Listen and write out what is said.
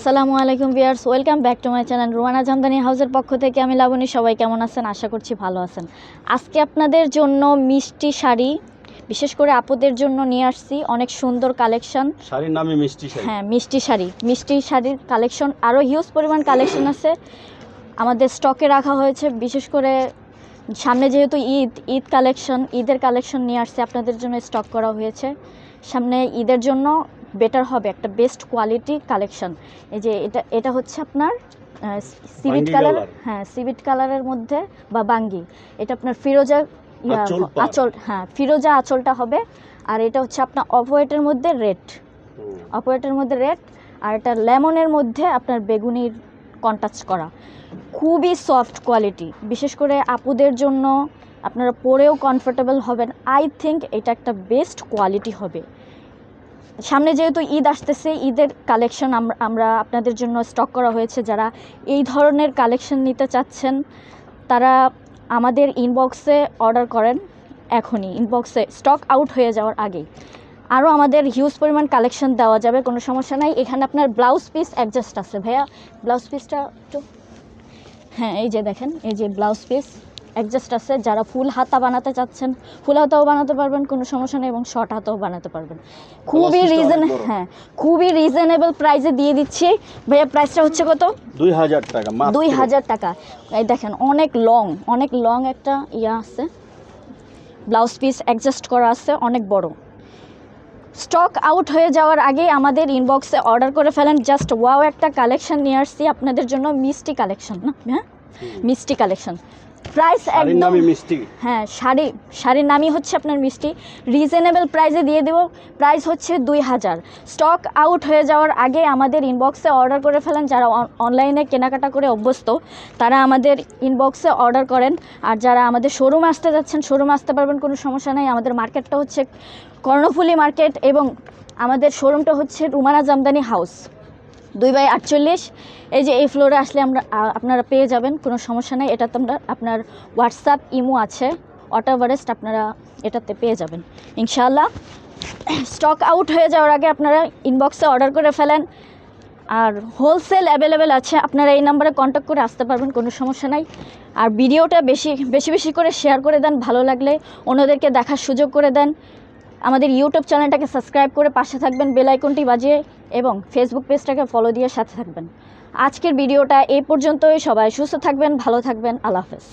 আসসালামু আলাইকুম viewers, welcome back to my channel Rumana Jamdani হাউসের পক্ষ থেকে আমি লাবণী। সবাই কেমন আছেন? আশা করছি ভালো আছেন। আজকে আপনাদের জন্য মিষ্টি শাড়ি, বিশেষ করে আপুদের জন্য নিয়ে আসছি অনেক সুন্দর কালেকশন। শাড়ির নামই মিষ্টি শাড়ি। হ্যাঁ, মিষ্টি শাড়ির কালেকশন আরও হিউজ পরিমাণ কালেকশন আছে আমাদের স্টকে রাখা হয়েছে। বিশেষ করে সামনে যেহেতু ঈদ কালেকশন, ঈদের কালেকশন নিয়ে আসছে আপনাদের জন্য, স্টক করা হয়েছে। সামনে ঈদের জন্য বেটার হবে একটা বেস্ট কোয়ালিটি কালেকশন। এই যে এটা হচ্ছে আপনার সিভিট কালার, হ্যাঁ সিভিট কালারের মধ্যে বা বাঙ্গি। এটা আপনার ফিরোজা আঁচল, হ্যাঁ ফিরোজা আঁচলটা হবে। আর এটা হচ্ছে আপনার অপোয়েটের মধ্যে রেড, আর এটা লেমনের মধ্যে আপনার বেগুনির কন্ট্রাস্ট করা। খুবই সফট কোয়ালিটি, বিশেষ করে আপুদের জন্য আপনারা পরেও কমফোর্টেবল হবেন। আই থিঙ্ক এটা একটা বেস্ট কোয়ালিটি হবে। সামনে যেহেতু ঈদ আসতেছে, ঈদের কালেকশন আমরা আপনাদের জন্য স্টক করা হয়েছে। যারা এই ধরনের কালেকশন নিতে চাচ্ছেন তারা আমাদের ইনবক্সে অর্ডার করেন এখনই, ইনবক্সে স্টক আউট হয়ে যাওয়ার আগেই। আরও আমাদের হিউজ পরিমাণ কালেকশন দেওয়া যাবে, কোনো সমস্যা নাই। এখানে আপনার ব্লাউজ পিস অ্যাডজাস্ট আছে। ভাইয়া ব্লাউজ পিসটা একটু, হ্যাঁ এই যে দেখেন, এই যে ব্লাউজ পিস অ্যাডজাস্ট আছে। যারা ফুল হাতা বানাতে চাচ্ছেন ফুল হাতাও বানাতে পারবেন, কোনো সমস্যা নেই, এবং শর্ট হাতাও বানাতে পারবেন। খুবই রিজনেবল প্রাইসে দিয়ে দিচ্ছি। ভাইয়া প্রাইসটা হচ্ছে কত? 2000 টাকা। 2000 টাকা। এই দেখেন অনেক লং একটা আছে, ব্লাউজ পিস অ্যাডজাস্ট করা আছে, অনেক বড়। স্টক আউট হয়ে যাওয়ার আগে আমাদের ইনবক্সে অর্ডার করে ফেলেন। জাস্ট ওয়াও একটা কালেকশন নিয়ে আসছি আপনাদের জন্য, মিষ্টি কালেকশন না? হ্যাঁ, মিষ্টি কালেকশন। প্রাইস একদম মিষ্টি, হ্যাঁ শাড়ির নামই হচ্ছে আপনার মিষ্টি। রিজনেবল প্রাইসে দিয়ে দেব। প্রাইস হচ্ছে 2000। স্টক আউট হয়ে যাওয়ার আগে আমাদের ইনবক্সে অর্ডার করে ফেলেন। যারা অনলাইনে কেনাকাটা করে অভ্যস্ত তারা আমাদের ইনবক্সে অর্ডার করেন। আর যারা আমাদের শোরুমে আসতে যাচ্ছেন শোরুমে আসতে পারবেন, কোনো সমস্যা নেই। আমাদের মার্কেটটা হচ্ছে কর্ণফুলী মার্কেট এবং আমাদের শোরুমটা হচ্ছে রুমানা জামদানি হাউস 2/48। এই যে এই ফ্লোরে আসলে আপনারা পেয়ে যাবেন, কোনো সমস্যা নেই। এটা তোমরা আপনার হোয়াটসঅ্যাপ ইমো আছে, অটো এভারেস্ট আপনারা এটাতে পেয়ে যাবেন ইনশাআল্লাহ। স্টক আউট হয়ে যাওয়ার আগে আপনারা ইনবক্সে অর্ডার করে ফেলেন। আর হোলসেল অ্যাভেলেবেল আছে, আপনারা এই নাম্বারে কন্ট্যাক্ট করে আসতে পারবেন, কোনো সমস্যা নাই। আর ভিডিওটা বেশি করে শেয়ার করে দেন, ভালো লাগলে অন্যদেরকে দেখার সুযোগ করে দেন। আমাদের ইউটিউব চ্যানেলটাকে সাবস্ক্রাইব করে পাশে থাকবেন বেল আইকনটি বাজিয়ে, এবং ফেসবুক পেজটাকে ফলো দিয়ে সাথে থাকবেন। আজকের ভিডিওটা এই পর্যন্তই। সবাই সুস্থ থাকবেন, ভালো থাকবেন। আল্লাহ হাফেজ।